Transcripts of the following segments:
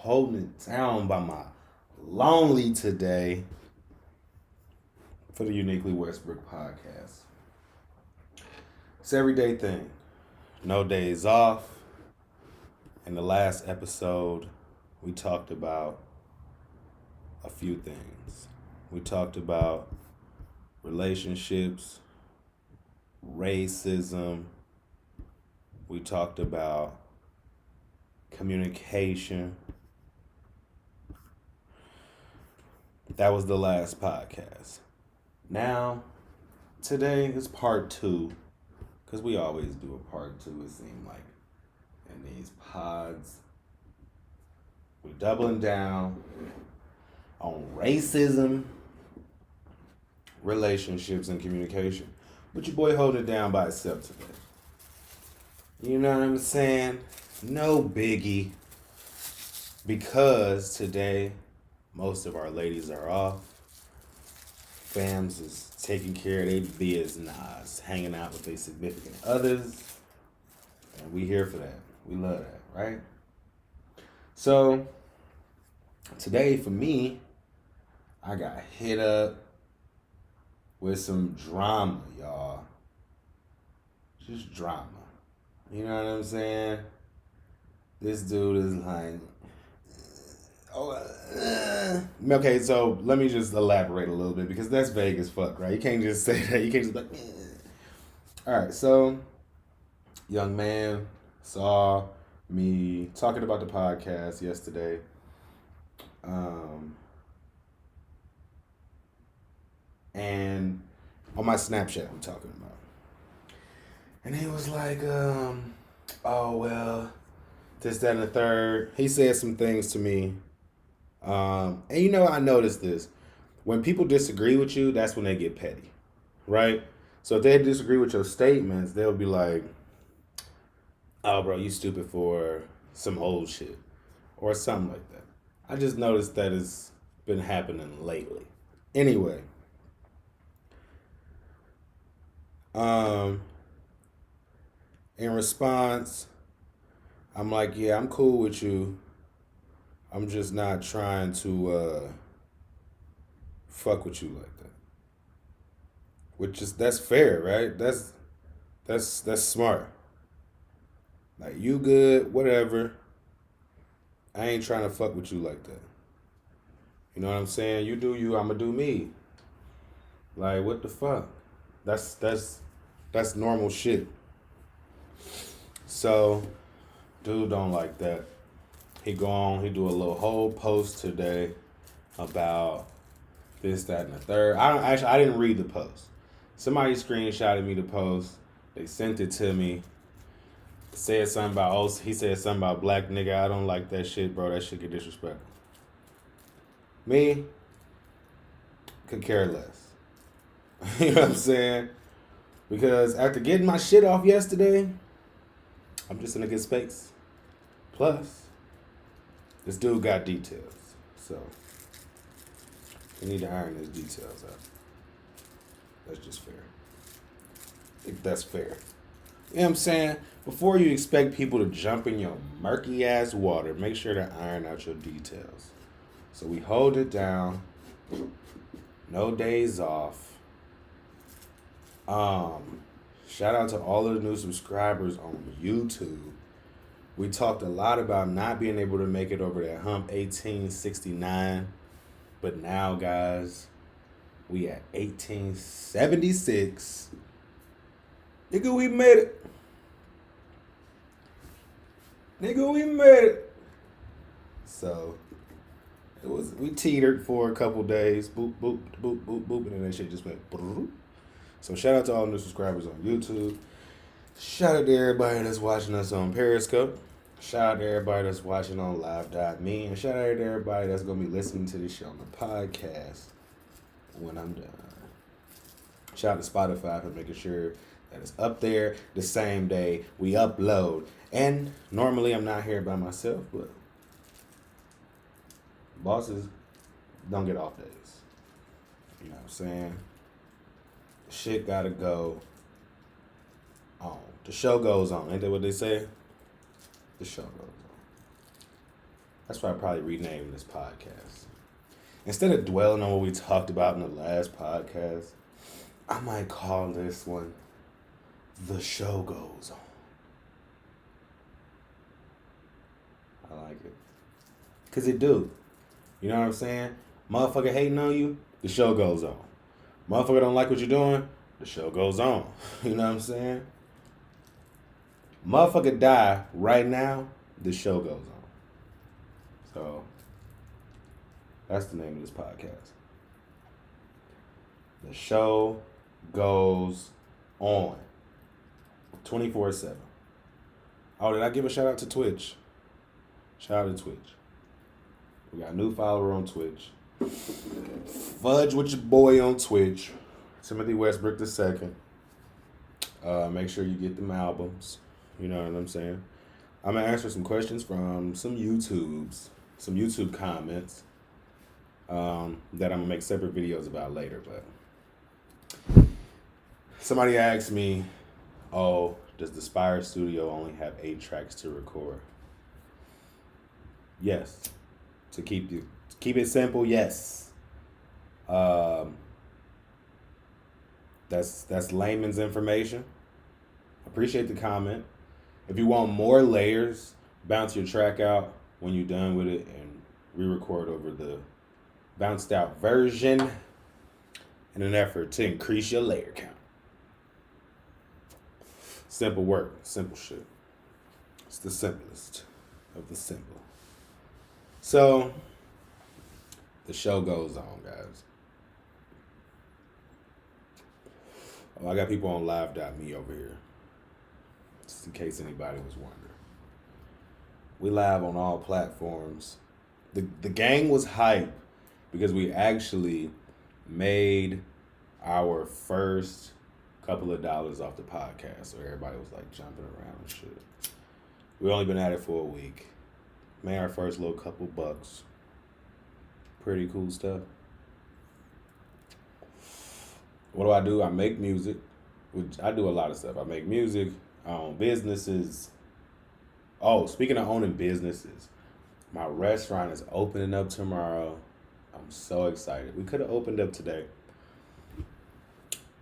holding it down by my lonely today for the Uniquely Westbrook podcast. It's everyday thing. No days off. In the last episode, we talked about a few things. We talked about relationships, racism. We talked about communication. That was the last podcast. Now, today is part 2, because we always do a part 2, it seems like, in these pods. We're doubling down on racism, relationships, and communication. But your boy holding it down by itself today. You know what I'm saying? No biggie. Because today, most of our ladies are off. Fams is taking care of their business, hanging out with their significant others. And we here for that. We love that, right? So, today for me, I got hit up with some drama, y'all. Just drama. You know what I'm saying? This dude is like, okay, so let me just elaborate a little bit because that's vague as fuck, right? You can't just say that. You can't just be like, all right, so young man saw me talking about the podcast yesterday. And on my Snapchat, I'm talking about. And he was like, oh, well, this, that, and the third. He said some things to me. And you know, I noticed this. When people disagree with you, that's when they get petty, right? So if they disagree with your statements, they'll be like, oh, bro, you stupid for some old shit or something like that. I just noticed that it's been happening lately. Anyway, in response, I'm like, yeah, I'm cool with you. I'm just not trying to fuck with you like that. Which is that's fair, right? That's smart. Like you good, whatever. I ain't trying to fuck with you like that. You know what I'm saying? You do you, I'ma do me. Like what the fuck? That's normal shit. So, dude don't like that. He go on, he do a little whole post today about this, that, and the third. I didn't read the post. Somebody screenshotted me the post. They sent it to me. Said something about he said something about black nigga. I don't like that shit, bro. That shit get disrespectful. Me could care less. You know what I'm saying? Because after getting my shit off yesterday, I'm just in a good space. Plus, this dude got details. So, we need to iron his details out. That's just fair. If that's fair. You know what I'm saying? Before you expect people to jump in your murky ass water, make sure to iron out your details. So we hold it down. No days off. Shout out to all of the new subscribers on YouTube. We talked a lot about not being able to make it over that hump 1869. But now, guys, we at 1876. Nigga, we made it. Nigga, we made it. So, we teetered for a couple days. Boop, boop, boop, boop, boop. And then that shit just went. Boop. So, shout out to all the new subscribers on YouTube. Shout out to everybody that's watching us on Periscope. Shout out to everybody that's watching on live.me. And shout out to everybody that's going to be listening to this show on the podcast when I'm done. Shout out to Spotify for making sure that it's up there the same day we upload. And normally I'm not here by myself, but bosses don't get off days. You know what I'm saying? Shit gotta go on. The show goes on. Ain't that what they say? The show goes That's why I probably rename this podcast. Instead of dwelling on what we talked about in the last podcast, I might call this one The Show Goes On. I like it. Because it do. You know what I'm saying? Motherfucker hating on you, the show goes on. Motherfucker don't like what you're doing, the show goes on. You know what I'm saying? Motherfucker die right now, the show goes on. So, that's the name of this podcast. The show goes on. 24/7. Oh, did I give a shout out to Twitch? Shout out to Twitch. We got a new follower on Twitch. Fudge with your boy on Twitch. Timothy Westbrook II. Make sure you get them albums. You know what I'm saying? I'm going to answer some questions from some YouTube comments that I'm going to make separate videos about later. But somebody asked me, oh, does the Spire Studio only have 8 tracks to record? Yes. To keep it simple, yes. That's layman's information. Appreciate the comment. If you want more layers, bounce your track out when you're done with it and re-record over the bounced out version in an effort to increase your layer count. Simple work, simple shit. It's the simplest of the simple. So, the show goes on, guys. Oh, I got people on live.me over here, just in case anybody was wondering. We live on all platforms. The gang was hype because we actually made our first couple of dollars off the podcast, so everybody was like jumping around and shit. We only been at it for a week. Made our first little couple bucks. Pretty cool stuff. What do? I make music. Which I do a lot of stuff. I make music. I own businesses. Oh, speaking of owning businesses, my restaurant is opening up tomorrow. I'm so excited. We could have opened up today,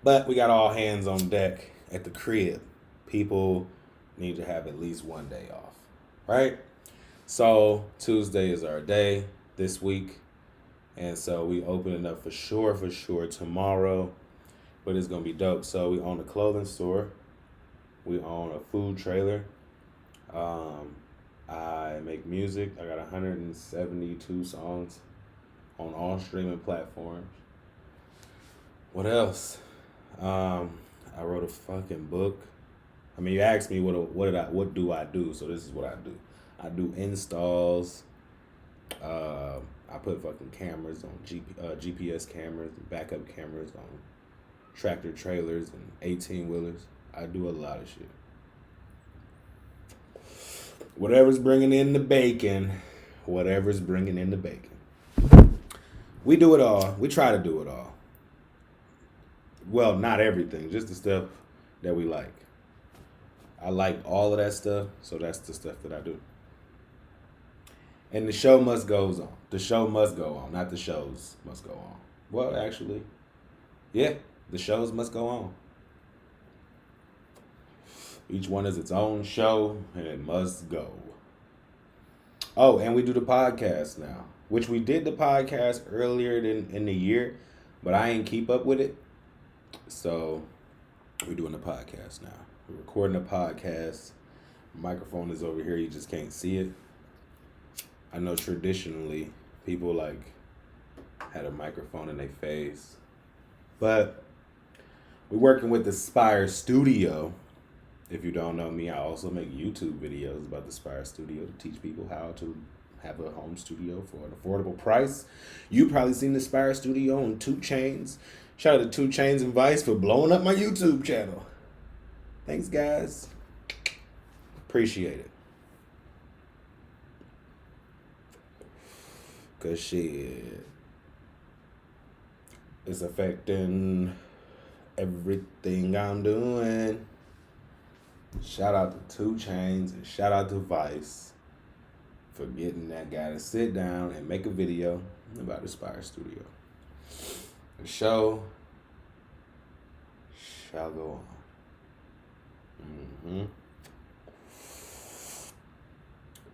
but we got all hands on deck at the crib. People need to have at least one day off, right? So Tuesday is our day this week. And so we opening up for sure tomorrow. But it's going to be dope. So we own a clothing store. We own a food trailer. I make music. I got 172 songs on all streaming platforms. What else? I wrote a fucking book. I mean, you asked me what do I do? So this is what I do. I do installs. I put fucking cameras on GPS cameras, and backup cameras on tractor trailers and 18-wheelers. I do a lot of shit. Whatever's bringing in the bacon. We do it all. We try to do it all. Well, not everything, just the stuff that we like. I like all of that stuff, so that's the stuff that I do. And the show must go on. The show must go on, not the shows must go on. Well, actually, yeah, the shows must go on. Each one is its own show, and it must go. Oh, and we do the podcast now, which we did the podcast earlier in the year, but I ain't keep up with it. So we're doing the podcast now. We're recording the podcast. Microphone is over here. You just can't see it. I know traditionally people like had a microphone in their face, but we're working with the Spire Studio. If you don't know me, I also make YouTube videos about the Spire Studio to teach people how to have a home studio for an affordable price. You probably seen the Spire Studio on 2 Chainz. Shout out to 2 Chainz and Vice for blowing up my YouTube channel. Thanks, guys. Appreciate it. Cause shit, it's affecting everything I'm doing. Shout out to 2 Chainz and shout out to Vice for getting that guy to sit down and make a video about Aspire Studio. The show shall go on.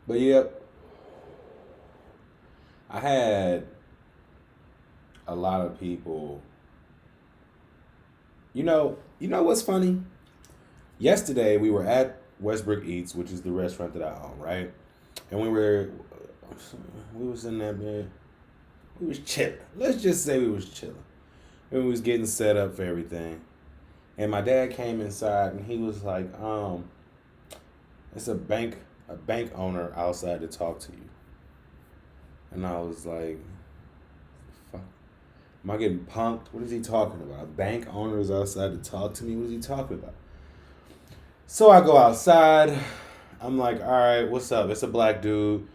But yep, I had a lot of people. You know what's funny? Yesterday we were at Westbrook Eats, which is the restaurant that I own, right? And we was in that bed. We was chilling. Let's just say we was chilling. And we was getting set up for everything. And my dad came inside and he was like, it's a bank owner outside to talk to you. And I was like, fuck. Am I getting punked? What is he talking about? A bank owner is outside to talk to me? What is he talking about? So I go outside. I'm like, all right, what's up? It's a black dude.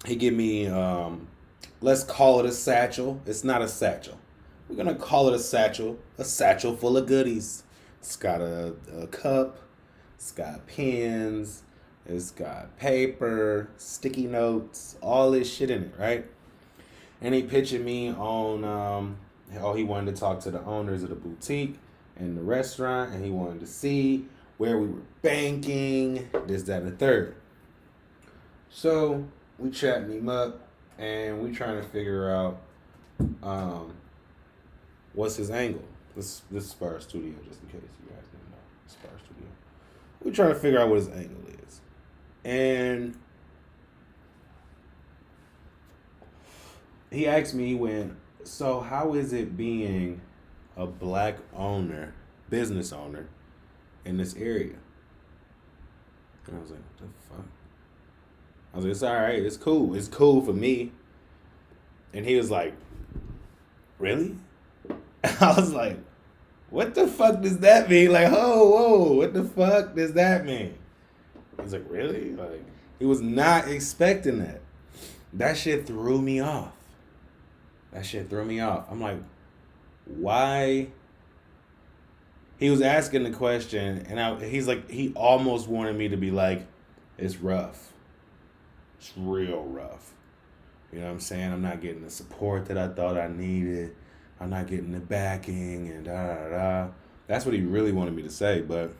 He give me, let's call it a satchel. It's not a satchel. We're going to call it a satchel full of goodies. It's got a cup. It's got pens. It's got paper, sticky notes, all this shit in it, right? And he pictured me on, he wanted to talk to the owners of the boutique and the restaurant, and he wanted to see where we were banking, this, that, and the third. So we chatting him up, and we trying to figure out what's his angle. This is Aspire Studio, just in case you guys didn't know. Aspire Studio. We trying to figure out what his angle is. And he asked me, so how is it being a black business owner in this area? And I was like, what the fuck? I was like, it's all right. It's cool. It's cool for me. And he was like, really? I was like, what the fuck does that mean? Like, whoa, what the fuck does that mean? He was like, really? Like, he was not expecting that. That shit threw me off. I'm like, why? He was asking the question, and he's like, he almost wanted me to be like, it's rough. It's real rough. You know what I'm saying? I'm not getting the support that I thought I needed. I'm not getting the backing and da. That's what he really wanted me to say, but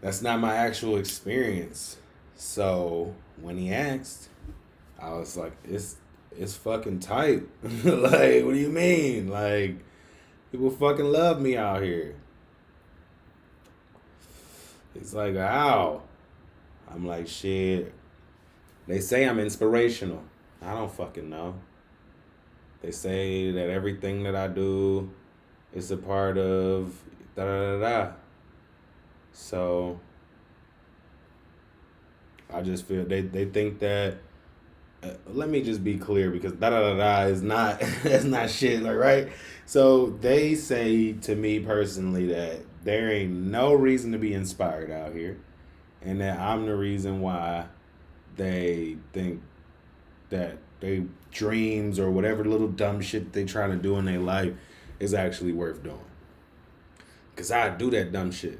that's not my actual experience. So when he asked, I was like, it's fucking tight. Like, what do you mean? Like, people fucking love me out here. It's like, ow. I'm like, shit. They say I'm inspirational. I don't fucking know. They say that everything that I do is a part of da. So I just feel they think that. Let me just be clear, because da is not that's not shit, like, right? So they say to me personally that there ain't no reason to be inspired out here, and that I'm the reason why they think that they dreams or whatever little dumb shit they trying to do in their life is actually worth doing. Because I do that dumb shit.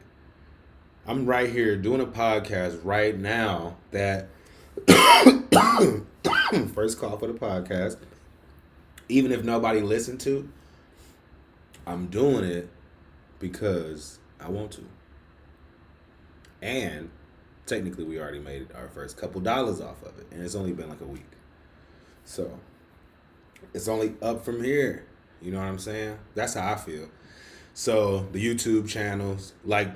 I'm right here doing a podcast right now that first call for the podcast, even if nobody listened to, I'm doing it because I want to. And technically we already made our first couple dollars off of it, and it's only been like a week. So it's only up from here. You know what I'm saying? That's how I feel. So the YouTube channels, like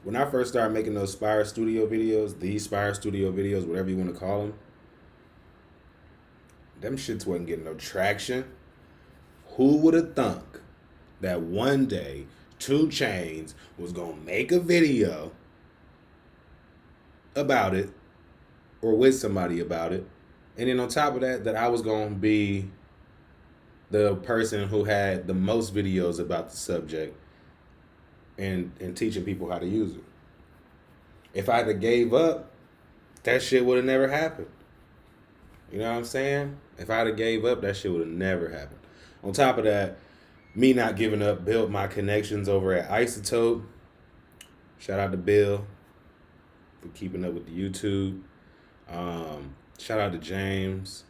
when I first started making those Spire Studio videos, whatever you want to call them shits wasn't getting no traction. Who would have thunk that one day 2 Chainz was going to make a video about it or with somebody about it, and then on top of that I was going to be the person who had the most videos about the subject and teaching people how to use it. If I'd have gave up, that shit would have never happened. You know what I'm saying? If I'd have gave up, that shit would have never happened. On top of that, me not giving up built my connections over at Isotope. Shout out to Bill. for keeping up with the YouTube. Shout out to James.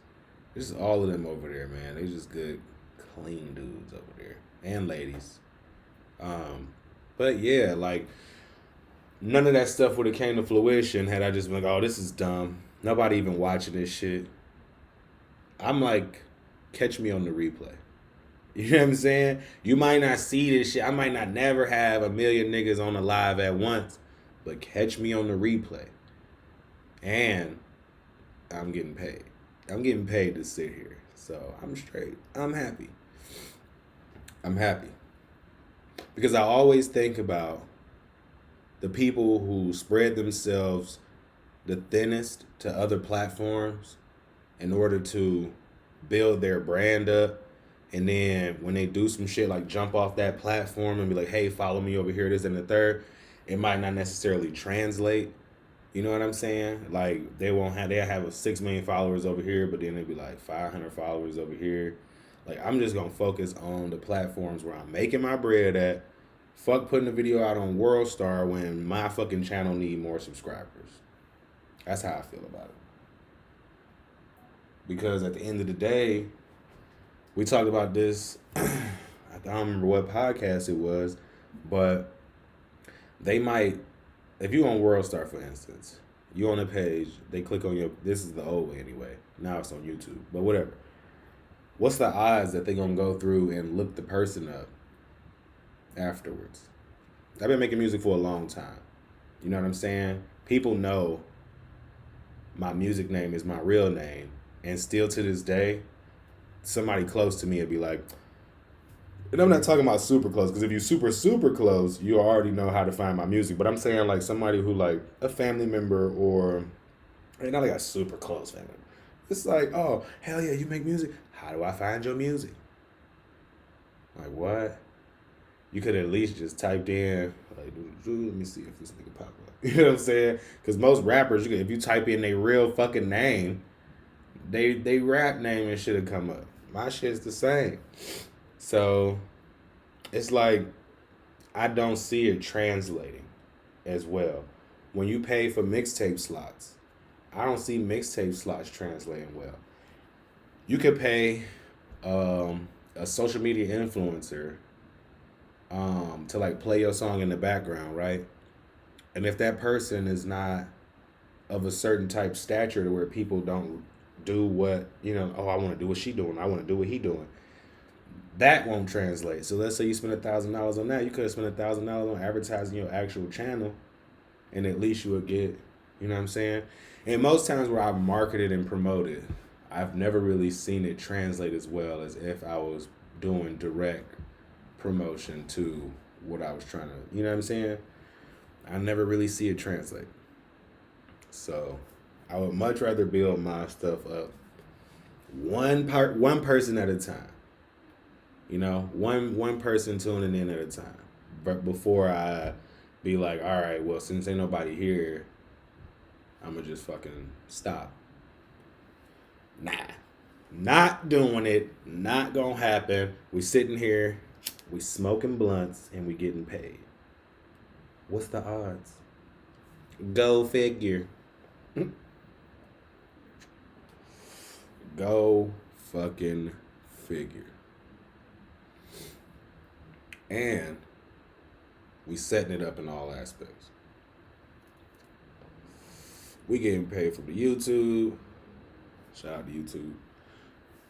Just all of them over there, man. They just good, clean dudes over there. And ladies. But yeah, like none of that stuff would have came to fruition had I just been like, oh, this is dumb. Nobody even watching this shit. I'm like, catch me on the replay. You know what I'm saying? You might not see this shit. I might not never have a million niggas on the live at once, but catch me on the replay. And I'm getting paid. I'm getting paid to sit here. So I'm straight. I'm happy. I'm happy. Because I always think about the people who spread themselves the thinnest to other platforms in order to build their brand up. And then when they do some shit like jump off that platform and be like, hey, follow me over here, this and the third, it might not necessarily translate. You know what I'm saying? Like they'll have 6 million followers over here, but then they'll be like 500 followers over here. Like I'm just gonna focus on the platforms where I'm making my bread at. Fuck putting a video out on WorldStar when my fucking channel need more subscribers. That's how I feel about it. Because at the end of the day, we talked about this. I don't remember what podcast it was, but they might, if you on WorldStar, for instance, you on a page, they click on this is the old way anyway. Now it's on YouTube, but whatever. What's the odds that they're going to go through and look the person up afterwards? I've been making music for a long time. You know what I'm saying? People know my music name is my real name, and still to this day, somebody close to me would be like, and I'm not talking about super close, because if you super close, you already know how to find my music. But I'm saying like somebody who like a family member or not like a super close family. It's like, oh, hell yeah, you make music? How do I find your music? Like what? You could at least just typed in, like, let me see if this nigga pop up. You know what I'm saying? Because most rappers, if you type in their real fucking name, they rap name and shit will come up. My shit's the same. So it's like I don't see it translating as well. When you pay for mixtape slots, I don't see mixtape slots translating well. You could pay a social media influencer to like play your song in the background, right? And if that person is not of a certain type stature to where people don't do what, oh, I want to do what she doing, I want to do what he doing, that won't translate. So let's say you spend $1,000 on that. You could have spent $1,000 on advertising your actual channel, and at least you would get, you know what I'm saying? And most times where I've marketed and promoted, I've never really seen it translate as well as if I was doing direct promotion to what I was trying to, you know what I'm saying? I never really see it translate. So I would much rather build my stuff up one person at a time. One person tuning in at a time. But before I be like, all right, well, since ain't nobody here, I'm gonna just fucking stop. Nah, not doing it. Not gonna happen. We sitting here, we smoking blunts, and we getting paid. What's the odds? Go figure. Go fucking figure. And we setting it up in all aspects. We getting paid from the YouTube. Shout out to YouTube.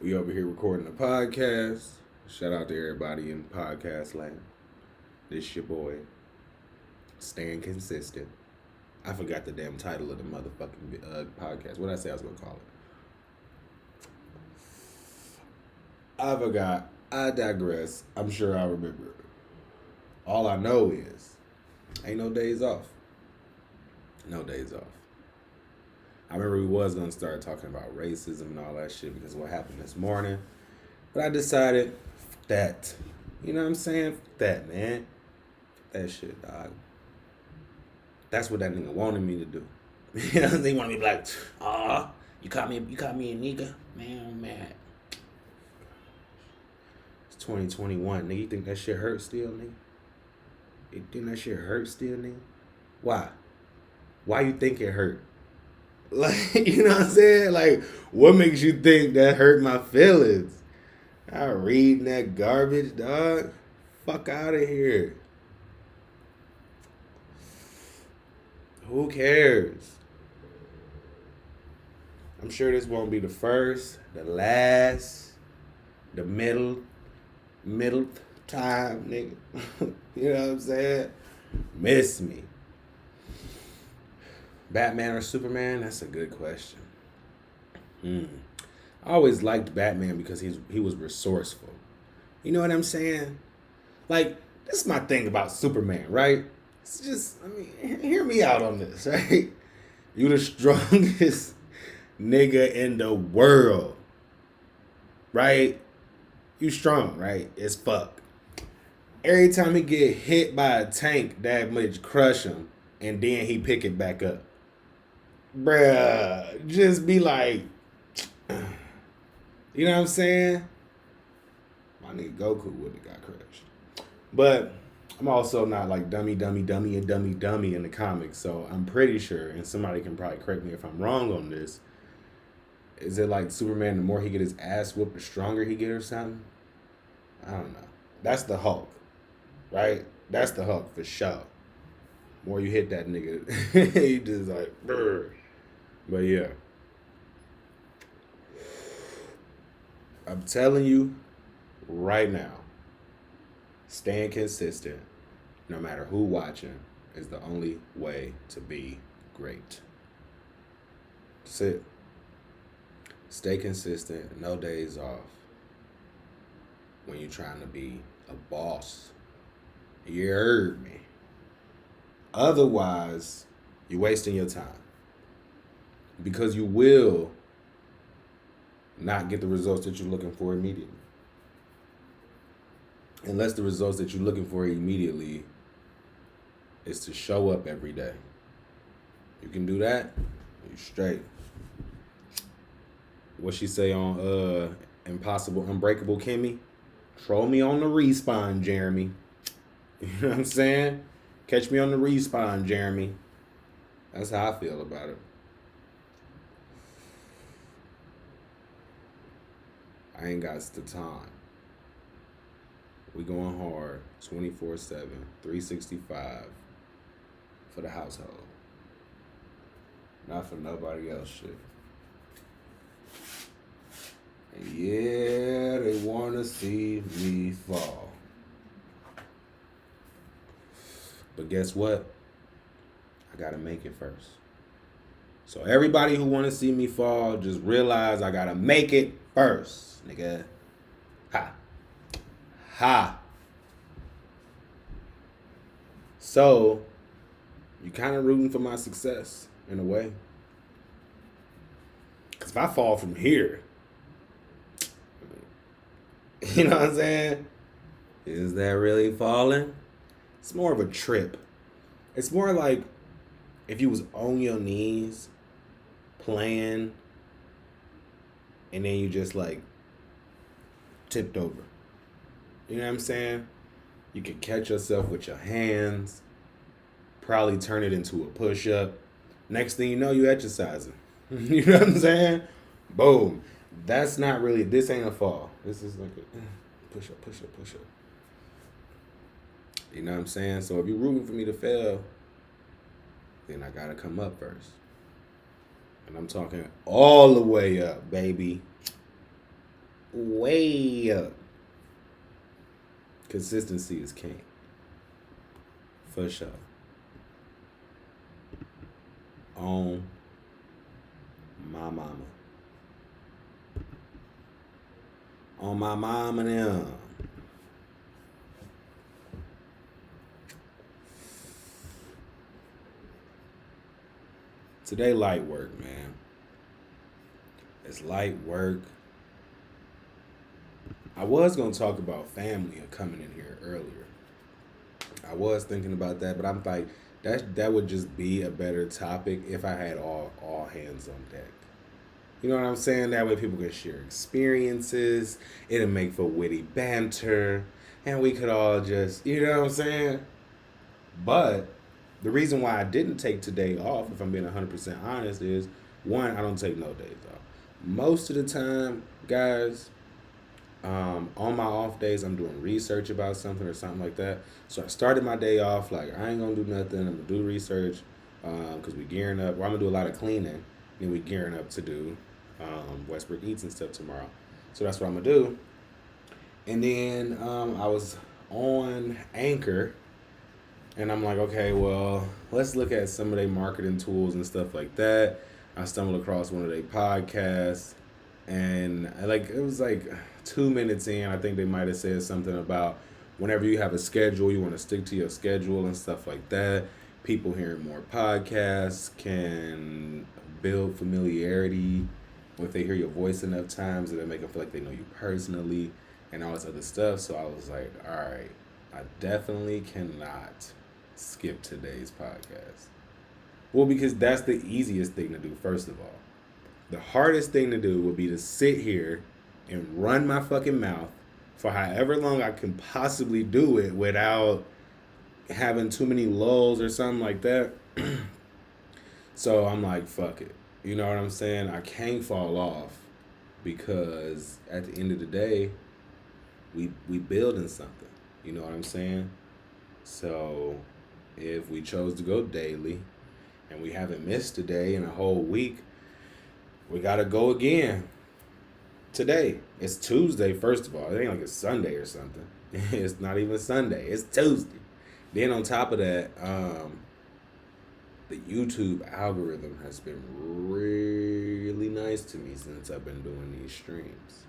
We over here recording a podcast. Shout out to everybody in podcast land. This your boy. Staying consistent. I forgot the damn title of the motherfucking podcast. What did I say I was going to call it? I forgot. I digress. I'm sure I'll remember. All I know is, ain't no days off. No days off. I remember we was going to start talking about racism and all that shit because of what happened this morning. But I decided, fuck that. You know what I'm saying? Fuck that, man. Fuck that shit, dog. That's what that nigga wanted me to do. You know, they want me to be like, you caught me a nigga? Man, I'm mad. It's 2021, nigga. You think that shit hurt still, nigga? You think that shit hurt still, nigga? Why? Why you think it hurt? Like, you know what I'm saying? Like, what makes you think that hurt my feelings? I reading that garbage, dog. Fuck out of here. Who cares? I'm sure this won't be the first, the last, the middle time, nigga. You know what I'm saying? Miss me. Batman or Superman? That's a good question. I always liked Batman because he was resourceful. You know what I'm saying? Like, this is my thing about Superman, right? It's just, I mean, hear me out on this, right? You the strongest nigga in the world, right? You strong, right? As fuck. Every time he get hit by a tank, that much crush him, and then he pick it back up. Bruh, just be like, you know what I'm saying? My nigga Goku would have got crushed. But I'm also not like dummy in the comics, so I'm pretty sure, and somebody can probably correct me if I'm wrong on this. Is it like Superman, the more he get his ass whooped, the stronger he get or something? I don't know. That's the Hulk, right? That's the Hulk for sure. More you hit that nigga, he just like, brr. But yeah. I'm telling you right now, staying consistent, no matter who watching, is the only way to be great. That's it. Stay consistent, no days off. When you're trying to be a boss. You heard me. Otherwise, you're wasting your time. Because you will not get the results that you're looking for immediately. Unless the results that you're looking for immediately is to show up every day. You can do that, you're straight. What she say on Impossible Unbreakable Kimmy? Troll me on the respawn, Jeremy. You know what I'm saying? Catch me on the respawn, Jeremy. That's how I feel about it. I ain't got the time. We going hard 24/7, 365 for the household. Not for nobody else shit. And yeah, they want to see me fall. But guess what? I got to make it first. So everybody who want to see me fall, just realize I got to make it first, nigga. Ha. Ha. So, you kind of rooting for my success, in a way. Because if I fall from here, you know what I'm saying? Is that really falling? It's more of a trip. It's more like if you was on your knees playing and then you just like tipped over. You know what I'm saying? You can catch yourself with your hands, probably turn it into a push-up. Next thing you know, you exercising. You know what I'm saying? Boom. That's not really, this ain't a fall. This is like a push-up. You know what I'm saying? So if you're rooting for me to fail, then I gotta come up first. And I'm talking all the way up, baby. Way up. Consistency is king. For sure. On my mama. On my mom and them. Today light work, man. It's light work. I was going to talk about family and coming in here earlier. I was thinking about that, but I'm like, that would just be a better topic if I had all hands on deck. You know what I'm saying? That way people can share experiences. It'll make for witty banter. And we could all just, you know what I'm saying? But The reason why I didn't take today off, if I'm being 100% honest, is one, I don't take no days off. Most of the time, guys, on my off days, I'm doing research about something or something like that. So I started my day off like I ain't gonna do nothing. I'm gonna do research because we gearing up. Well, I'm gonna do a lot of cleaning, and we gearing up to do Westbrook Eats and stuff tomorrow. So that's what I'm gonna do. And then I was on Anchor, and I'm like, okay, well, let's look at some of their marketing tools and stuff like that. I stumbled across one of their podcasts, and it was like 2 minutes in, I think they might have said something about whenever you have a schedule, you want to stick to your schedule and stuff like that. People hearing more podcasts can build familiarity. If they hear your voice enough times, it'll make them feel like they know you personally and all this other stuff. So I was like, all right, I definitely cannot skip today's podcast. Well, because that's the easiest thing to do, first of all. The hardest thing to do would be to sit here and run my fucking mouth for however long I can possibly do it without having too many lulls or something like that. So I'm like, fuck it. You know what I'm saying? I can't fall off because at the end of the day, we building something. You know what I'm saying? So if we chose to go daily and we haven't missed a day in a whole week, we gotta go again. Today. It's Tuesday, first of all. It ain't like it's Sunday or something. It's not even Sunday. It's Tuesday. Then on top of that, the YouTube algorithm has been really nice to me since I've been doing these streams.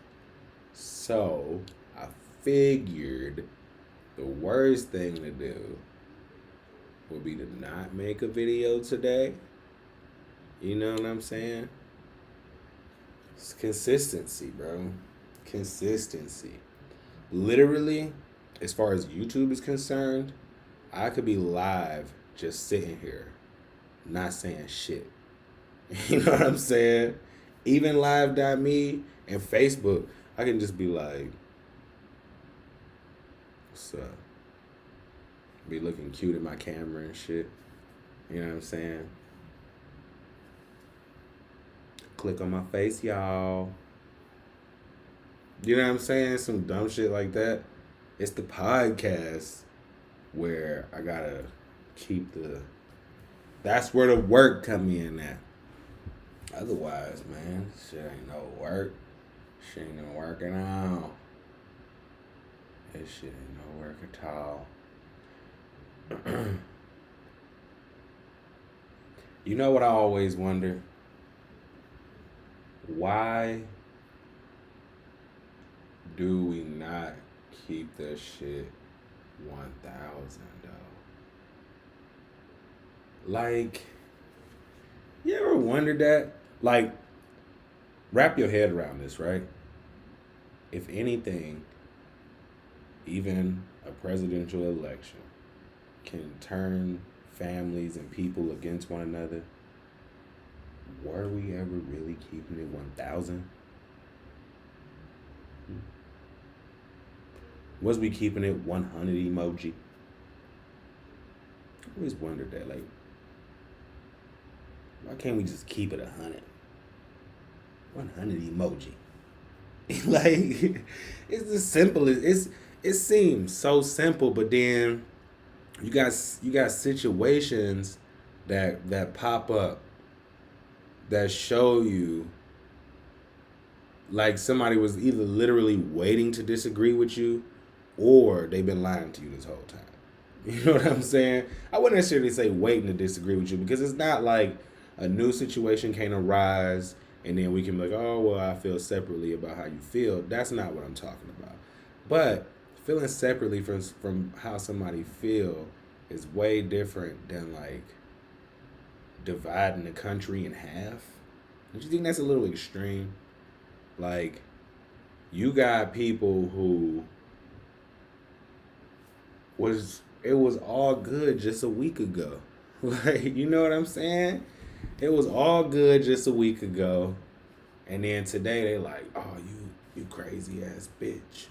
So I figured the worst thing to do would be to not make a video today. You know what I'm saying? It's consistency, bro. Consistency. Literally, as far as YouTube is concerned, I could be live just sitting here, not saying shit. You know what I'm saying? Even live.me and Facebook, I can just be like, what's up? Be looking cute in my camera and shit. You know what I'm saying? Click on my face, y'all. You know what I'm saying? Some dumb shit like that. It's the podcast where I gotta keep the... That's where the work come in at. Otherwise, man, shit ain't no work. Shit ain't no working out. This shit ain't no work at all. You know what I always wonder? Why do we not keep this shit 1,000 though? Like, you ever wondered that? Like, wrap your head around this, right? If anything, even a presidential election can turn families and people against one another, were we ever really keeping it 1,000? Was we keeping it 100 emoji? I always wondered that, like, why can't we just keep it 100? 100 emoji. Like, it's as simple as it seems so simple, but then you got situations that pop up that show you like somebody was either literally waiting to disagree with you or they've been lying to you this whole time. You know what I'm saying? I wouldn't necessarily say waiting to disagree with you because it's not like a new situation can arise and then we can be like, oh, well, I feel separately about how you feel. That's not what I'm talking about. But feeling separately from how somebody feel is way different than like dividing the country in half. Don't you think that's a little extreme? Like, you got people who it was all good just a week ago. Like, you know what I'm saying? It was all good just a week ago. And then today they like, oh, you crazy ass bitch.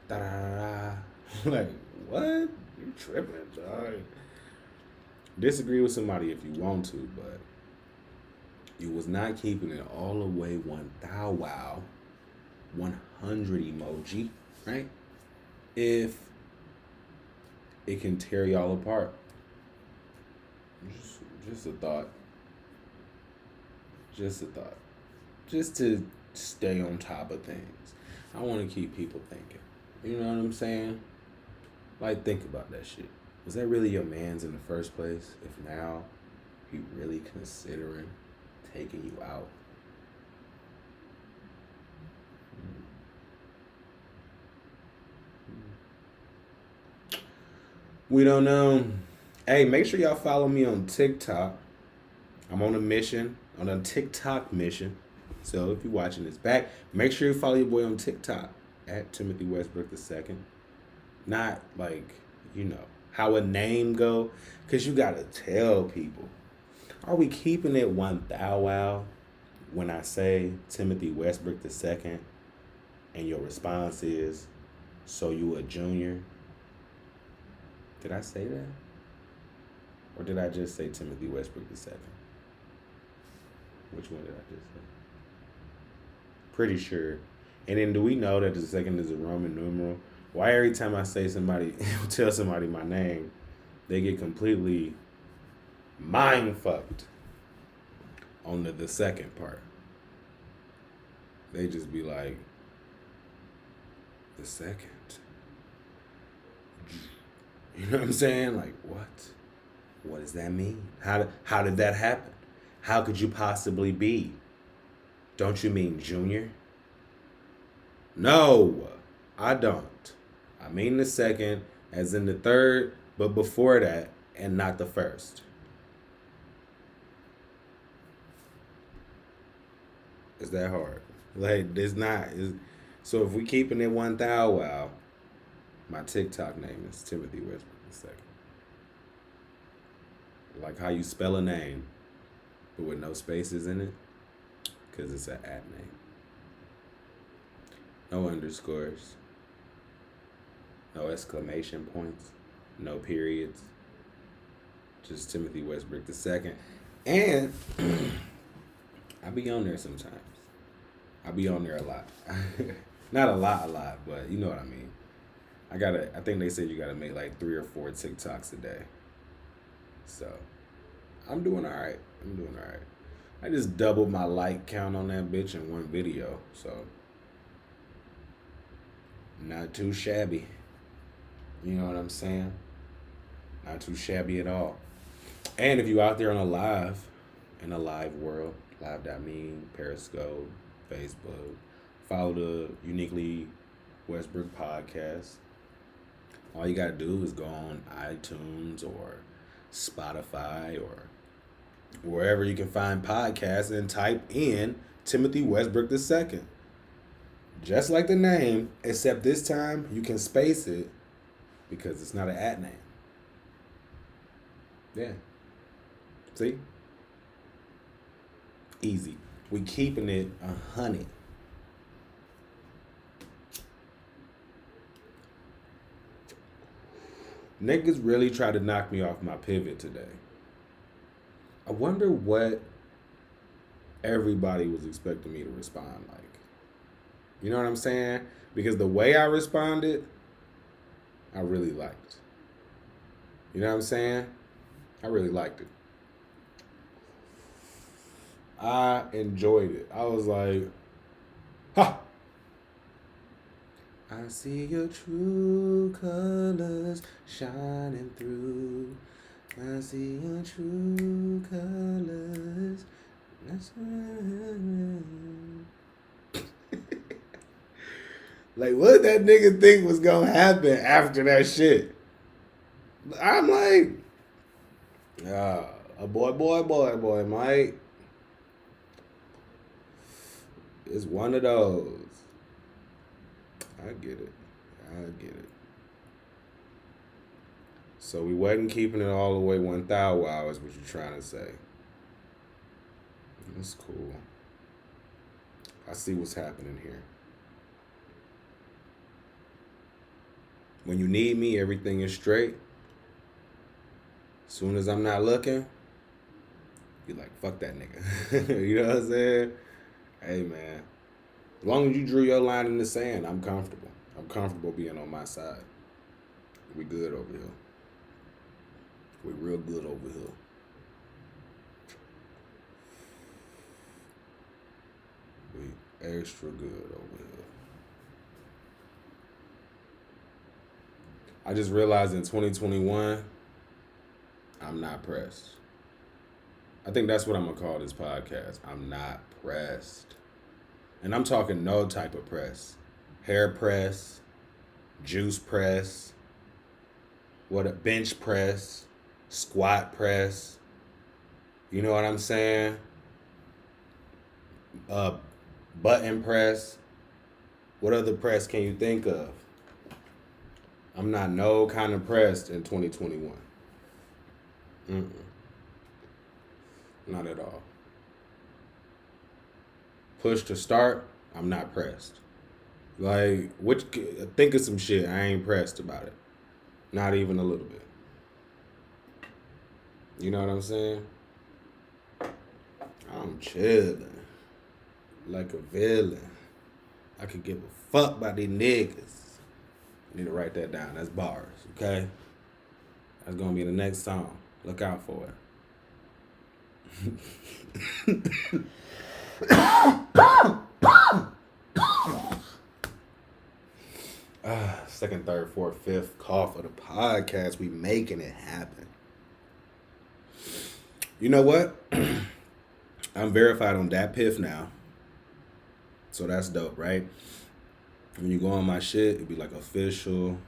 Da da da da. Like, what? You tripping, dog? Disagree with somebody if you want to, but you was not keeping it all the way 100 emoji, right? If it can tear y'all apart. Just a thought. Just a thought. Just to stay on top of things. I want to keep people thinking. You know what I'm saying? Like, think about that shit. Was that really your man's in the first place? If now he really considering taking you out? We don't know. Hey, make sure y'all follow me on TikTok. I'm on a mission, on a TikTok mission. So if you're watching this back, make sure you follow your boy on TikTok at Timothy Westbrook II. Not like, how a name go. Because you got to tell people. Are we keeping it 1,000 when I say Timothy Westbrook II and your response is, so you a junior? Did I say that? Or did I just say Timothy Westbrook II? Which one did I just say? Pretty sure. And then do we know that the second is a Roman numeral? Why every time I say somebody, tell somebody my name, they get completely mind fucked on the second part? They just be like, the second. You know what I'm saying? Like, what? What does that mean? How did that happen? How could you possibly be? Don't you mean junior? No, I don't. I mean the second, as in the third, but before that, and not the first. Is that hard? Like, there's not. So if we keeping it 1,000, wow, my TikTok name is Timothy Westbrook II. Like how you spell a name, but with no spaces in it, because it's an at name. No underscores, no exclamation points, no periods. Just Timothy Westbrook II. And I be on there sometimes. I be on there a lot. Not a lot, but you know what I mean. I think they said you gotta make like 3 or 4 TikToks a day. So I'm doing alright. I just doubled my like count on that bitch in one video. So not too shabby. You know what I'm saying? Not too shabby at all. And if you out there on in a live world, live.me, Periscope, Facebook, follow the Uniquely Westbrook podcast. All you gotta do is go on iTunes or Spotify or wherever you can find podcasts and type in Timothy Westbrook II. Just like the name, except this time you can space it because it's not an at name. Yeah. See? Easy. We keeping it 100. Niggas really tried to knock me off my pivot today. I wonder what everybody was expecting me to respond like. You know what I'm saying? Because the way I responded, I really liked. You know what I'm saying? I really liked it. I enjoyed it. I was like, ha! I see your true colors shining through. I see your true colors. Like, what that nigga think was gonna happen after that shit? I'm like, a boy, Mike. It's one of those. I get it. So we wasn't keeping it all the way 1,000 hours, what you trying to say. That's cool. I see what's happening here. When you need me, everything is straight. Soon as I'm not looking, you like, fuck that nigga. You know what I'm saying? Hey, man. As long as you drew your line in the sand, I'm comfortable. I'm comfortable being on my side. We good over here. We real good over here. We extra good over here. I just realized in 2021, I'm not pressed. I think that's what I'm going to call this podcast. I'm not pressed. And I'm talking no type of press. Hair press, juice press, bench press, squat press. You know what I'm saying? Button press. What other press can you think of? I'm not no kind of pressed in 2021. Not at all. Push to start, I'm not pressed. Like, think of some shit, I ain't pressed about it. Not even a little bit. You know what I'm saying? I'm chilling. Like a villain. I could give a fuck about these niggas. I need to write that down. That's bars, okay? That's gonna be the next song. Look out for it. Second, third, fourth, fifth cough of the podcast. We making it happen. You know what? I'm verified on that piff now. So that's dope, right? When you go on my shit, it'd be like official,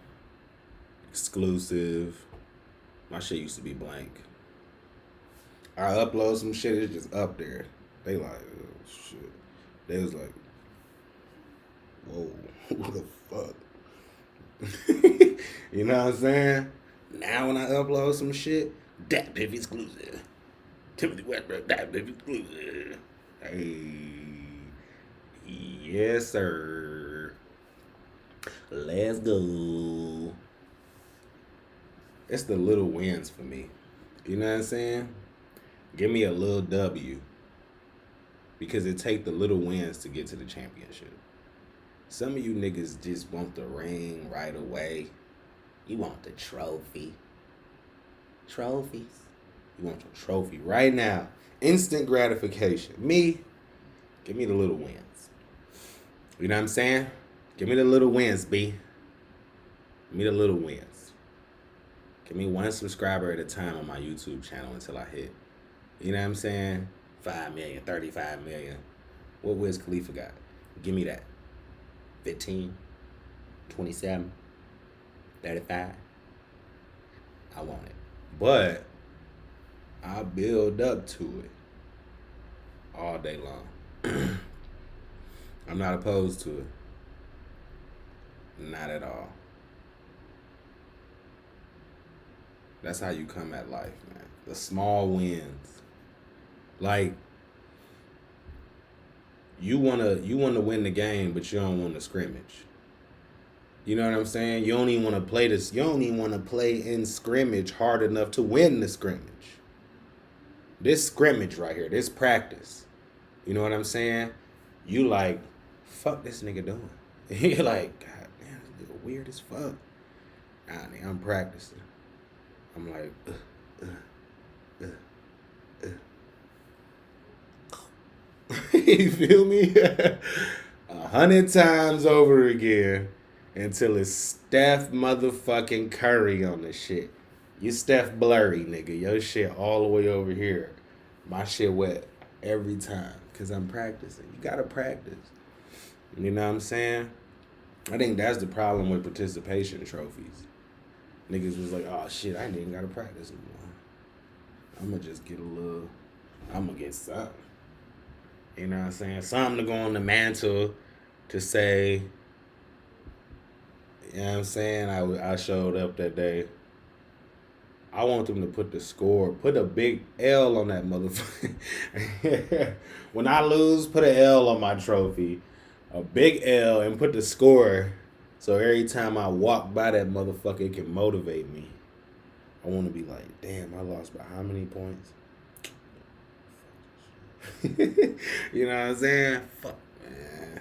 exclusive. My shit used to be blank. I upload some shit, it's just up there. They like, oh, shit. They was like, whoa, what the fuck? You know what I'm saying? Now when I upload some shit, that piff exclusive. Timothy Westbrook, that piff exclusive. Hey, yes sir. Let's go. It's the little wins for me. You know what I'm saying? Give me a little W. Because it take the little wins to get to the championship. Some of you niggas just want the ring right away. You want the trophy. Trophies. You want your trophy right now. Instant gratification. Me, give me the little wins. You know what I'm saying? Give me the little wins, B. Give me the little wins. Give me one subscriber at a time on my YouTube channel until I hit. You know what I'm saying? 5 million, 35 million. What Wiz Khalifa got? Give me that. 15, 27, 35. I want it. But I build up to it all day long. I'm not opposed to it. Not at all. That's how you come at life, man. The small wins. Like, you wanna win the game, but you don't want to scrimmage. You know what I'm saying? You don't even want to play this. You don't even want to play in scrimmage hard enough to win the scrimmage. This scrimmage right here, this practice. You know what I'm saying? You like, fuck this nigga doing. You're like, God damn, this nigga weird as fuck. Nah, nigga, I'm practicing. I'm like, You feel me? 100 times over again until it's Steph motherfucking Curry on the shit. You Steph Blurry, nigga. Your shit all the way over here. My shit wet every time because I'm practicing. You gotta practice. You know what I'm saying? I think that's the problem with participation trophies. Niggas was like, oh shit, I ain't even gotta practice anymore. I'm gonna just get I'm gonna get something. You know what I'm saying? Something to go on the mantle to say, you know what I'm saying? I showed up that day. I want them to put a big L on that motherfucker. When I lose, put an L on my trophy. A big L and put the score so every time I walk by that motherfucker, it can motivate me. I want to be like, damn, I lost by how many points? You know what I'm saying? Fuck, man.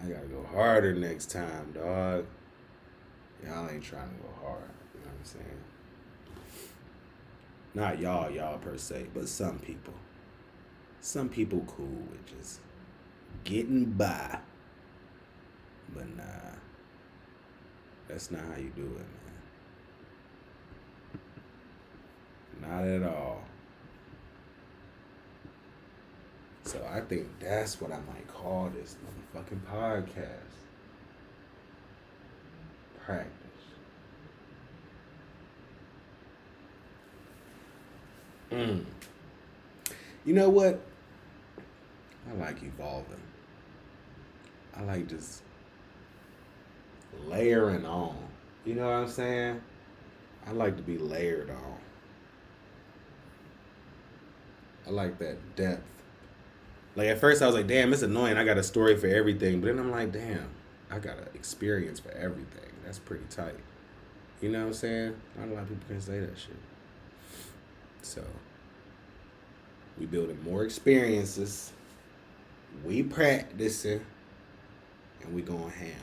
I gotta go harder next time, dog. Y'all ain't trying to go hard. You know what I'm saying? Not y'all per se, but some people. Some people cool with just getting by. But nah, that's not how you do it, man. Not at all. So I think that's what I might call this motherfucking podcast. Practice. You know what? I like evolving. I like just layering on. You know what I'm saying? I like to be layered on. I like that depth. Like at first I was like, damn, it's annoying. I got a story for everything. But then I'm like, damn, I got an experience for everything. That's pretty tight. You know what I'm saying? Not a lot of people can say that shit. So we building more experiences. We practicing. And we going ham.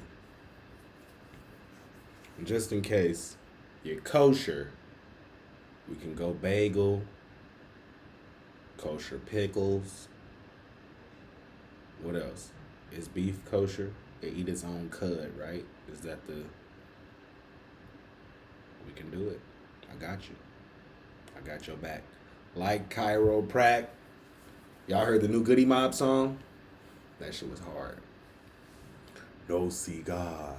And just in case you're kosher, we can go bagel, kosher pickles. What else? Is beef kosher? It eat its own cud, right? Is that the... We can do it. I got you. I got your back. Like chiroprac. Y'all heard the new Goody Mob song? That shit was hard. No cigar.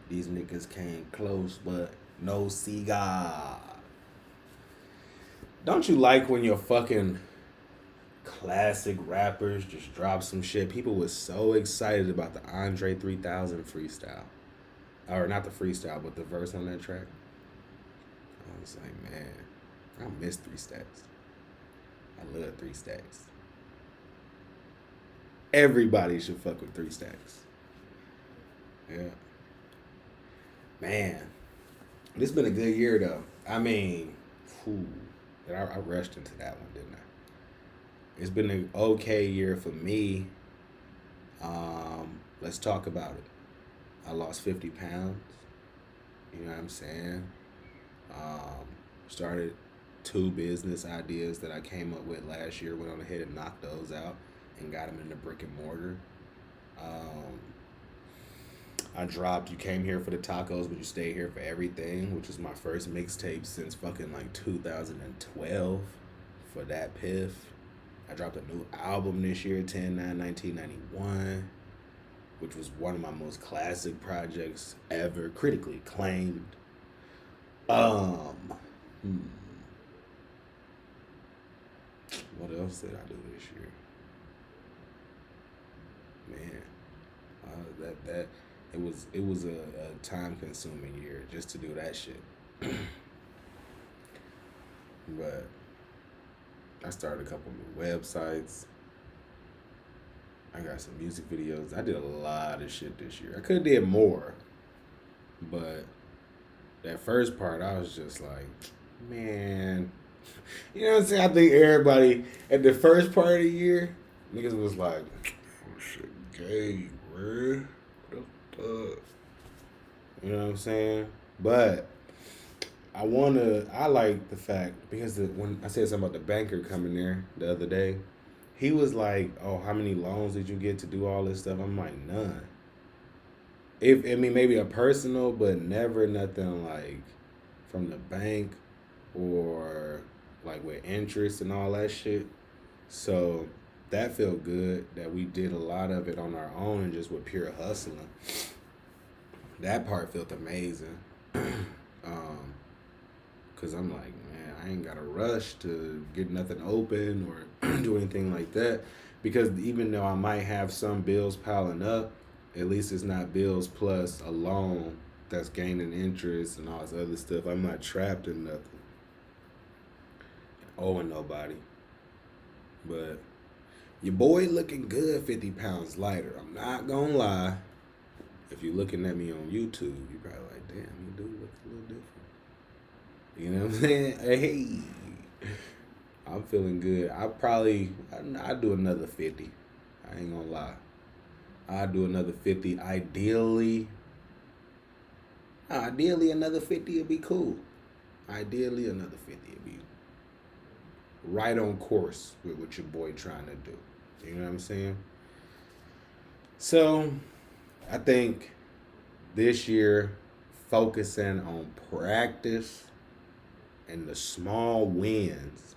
These niggas came close, but no cigar. Don't you like when your fucking classic rappers just drop some shit? People was so excited about the Andre 3000 freestyle. Or not the freestyle, but the verse on that track. I was like, man, I miss 3 Stacks. I love 3 Stacks. Everybody should fuck with 3 Stacks. Yeah. Man, this been a good year though. I mean, I rushed into that one, didn't I? It's been an okay year for me. Let's talk about it. I lost 50 pounds. You know what I'm saying? Started 2 business ideas that I came up with last year. Went on ahead and knocked those out and got them in the brick and mortar. I dropped You Came Here for the Tacos, but You Stay Here for Everything, which is my first mixtape since fucking like 2012 for that piff. I dropped a new album this year, 10/9/1991, which was one of my most classic projects ever, critically acclaimed. What else did I do this year? Man, that it was a time consuming year just to do that shit. But I started a couple new websites. I got some music videos. I did a lot of shit this year. I could have did more, but that first part, I was just like, man, you know what I'm saying? I think everybody at the first part of the year, niggas was like, oh shit, gay, bruh. What the fuck? You know what I'm saying? But I like the fact, because when I said something about the banker coming there the other day, he was like, oh, how many loans did you get to do all this stuff? I'm like, none. Maybe a personal, but never nothing like from the bank or like with interest and all that shit. So that felt good that we did a lot of it on our own and just with pure hustling. That part felt amazing. Cause I'm like, man, I ain't gotta rush to get nothing open or do anything like that. Because even though I might have some bills piling up, at least it's not bills plus a loan that's gaining interest and all this other stuff. I'm not trapped in nothing, owing nobody. But your boy looking good, 50 pounds lighter. I'm not gonna lie. If you're looking at me on YouTube, you're probably like, damn, you do look a little different. You know what I'm saying? Hey, I'm feeling good. I do another 50. I ain't gonna lie. I do another 50. Ideally another 50 would be cool. Ideally another 50 would be right on course with what your boy trying to do. You know what I'm saying? So I think this year focusing on practice and the small wins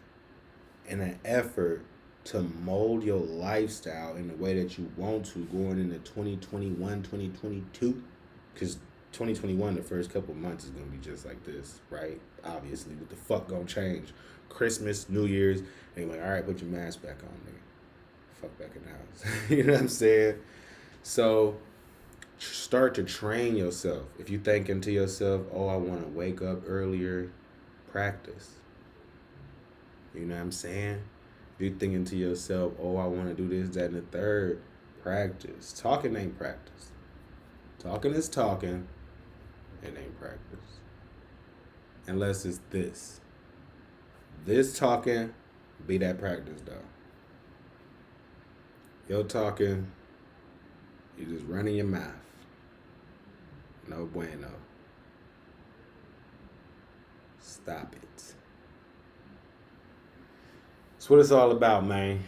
in an effort to mold your lifestyle in the way that you want to going into 2021, 2022. Because 2021, the first couple months is going to be just like this, right? Obviously, what the fuck going to change? Christmas, New Year's, and you're like, all right, put your mask back on, nigga. Fuck back in the house. You know what I'm saying? So start to train yourself. If you thinking to yourself, oh, I want to wake up earlier, practice. You know what I'm saying? If you're thinking to yourself, oh, I want to do this, that, and the third, practice. Talking ain't practice. Talking is talking, it ain't practice. Unless it's this. This talking be that practice, though. Yo talking, you just running your mouth. No bueno. Stop it. That's what it's all about, man.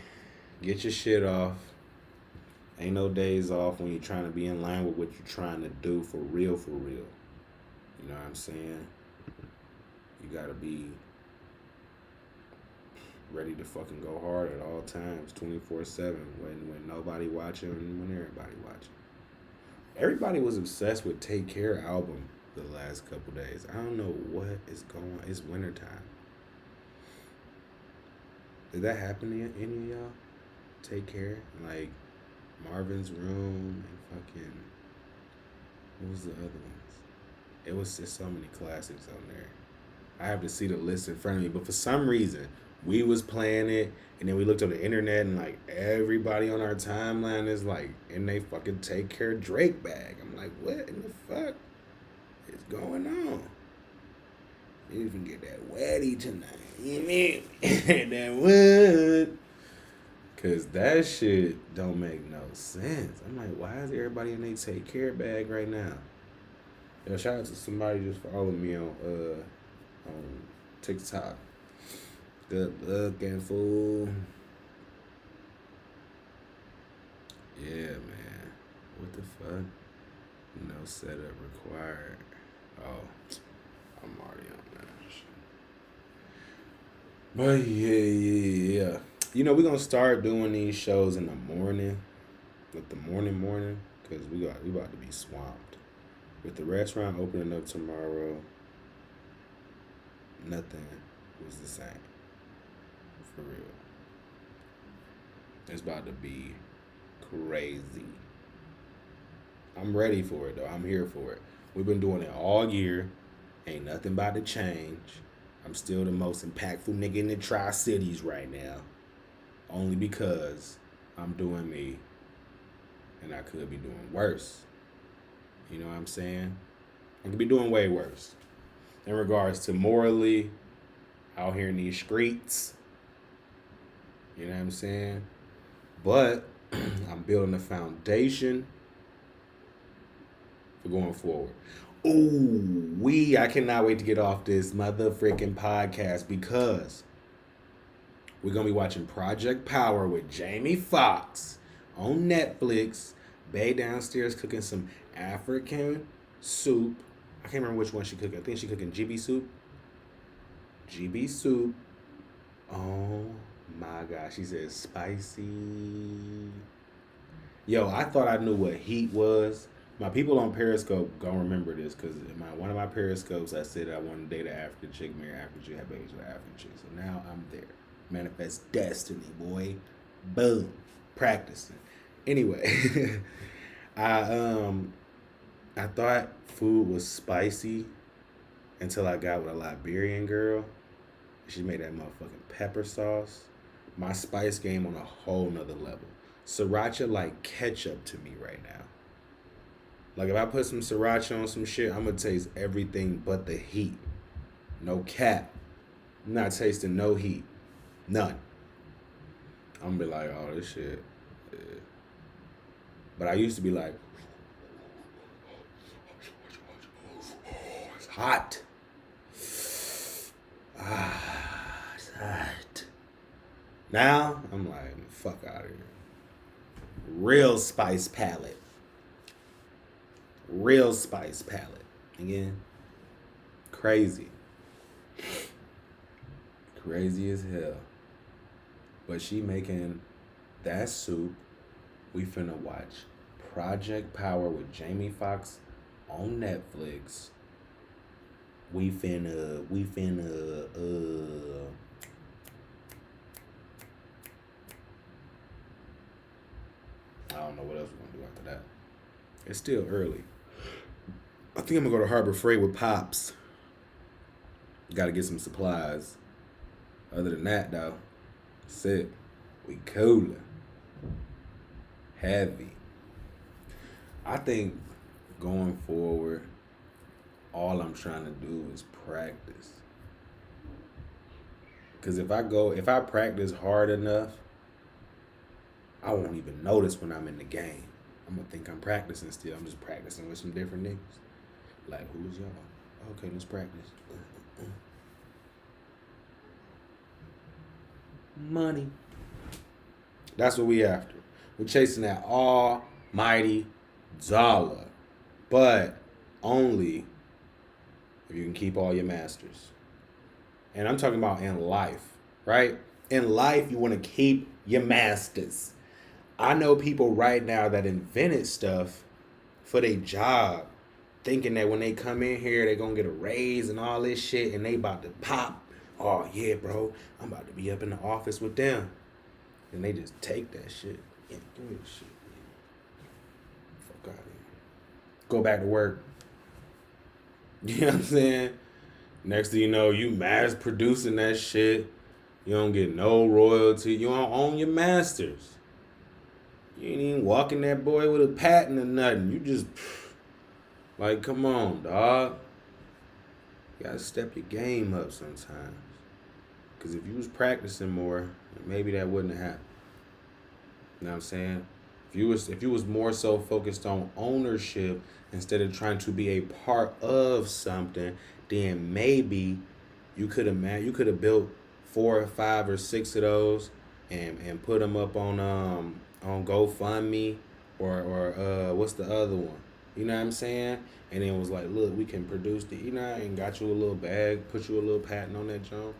Get your shit off. Ain't no days off when you're trying to be in line with what you're trying to do for real, for real. You know what I'm saying? You gotta be ready to fucking go hard at all times, 24/7, when nobody watching and when everybody watching. Everybody was obsessed with Take Care album the last couple days. I don't know what is going on. It's wintertime. Did that happen to any of y'all? Take Care? Like Marvin's Room and fucking, what was the other ones? It was just so many classics on there. I have to see the list in front of me, but for some reason we was playing it, and then we looked on the internet, and like everybody on our timeline is like in they fucking Take Care Drake bag. I'm like, what in the fuck is going on? You can get that wetty tonight, you mean? That wood. Cause that shit don't make no sense. I'm like, why is everybody in their Take Care bag right now? Yo, shout out to somebody just following me on TikTok. Good looking fool. Yeah, man. What the fuck? No setup required. Oh, I'm already on that shit. But yeah. You know, we're gonna start doing these shows in the morning. With the morning, because we about to be swamped. With the restaurant opening up tomorrow, nothing was the same. For real. It's about to be crazy. I'm ready for it though. I'm here for it. We've been doing it all year. Ain't nothing about to change. I'm still the most impactful nigga in the Tri-Cities right now. Only because I'm doing me and I could be doing worse. You know what I'm saying? I could be doing way worse. In regards to morally, out here in these streets. You know what I'm saying? But I'm building a foundation for going forward. Ooh, I cannot wait to get off this motherfucking podcast because we're going to be watching Project Power with Jamie Foxx on Netflix. Bae downstairs cooking some African soup. I can't remember which one she cooking. I think she cooking GB soup. GB soup. Oh my gosh, she said spicy. Yo, I thought I knew what heat was. My people on Periscope gonna remember this because in one of my Periscopes I said I wanted to date an African chick, marry an African chick, have babies with an African chick. So now I'm there. Manifest destiny, boy. Boom. Practicing. Anyway, I thought food was spicy until I got with a Liberian girl. She made that motherfucking pepper sauce. My spice game on a whole nother level. Sriracha like ketchup to me right now. Like if I put some sriracha on some shit, I'm gonna taste everything but the heat. No cap. I'm not tasting no heat. None. I'm gonna be like, oh, this shit. Yeah. But I used to be like, oh, it's hot. It's hot. Now, I'm like, fuck out of here. Real spice palette. Real spice palette. Again, crazy. Crazy as hell. But she making that soup. We finna watch Project Power with Jamie Foxx on Netflix. We finna, I don't know what else we're gonna do after that. It's still early. I think I'm gonna go to Harbor Freight with Pops. Gotta get some supplies. Other than that, though, that's it. We cooler. Heavy. I think going forward, all I'm trying to do is practice. Because if I practice hard enough, I won't even notice when I'm in the game. I'm gonna think I'm practicing still. I'm just practicing with some different niggas. Like, who's y'all? Okay, let's practice. Money. That's what we after. We're chasing that almighty dollar. But only if you can keep all your masters. And I'm talking about in life, right? In life, you want to keep your masters. I know people right now that invented stuff for their job, thinking that when they come in here, they're going to get a raise and all this shit, and they about to pop. Oh, yeah, bro, I'm about to be up in the office with them. And they just take that shit. Yeah, give me this shit. Fuck out of here. Go back to work. You know what I'm saying? Next thing you know, you mass producing that shit. You don't get no royalty. You don't own your masters. You ain't even walking that boy with a patent or nothing. You just, like, come on, dog. You gotta step your game up sometimes. Because if you was practicing more, maybe that wouldn't have happened. You know what I'm saying? If you was more so focused on ownership instead of trying to be a part of something, then maybe you could have built 4 or 5 or 6 of those and put them up on GoFundMe or what's the other one? You know what I'm saying? And then it was like, look, we can produce the, and got you a little bag, put you a little patent on that junk.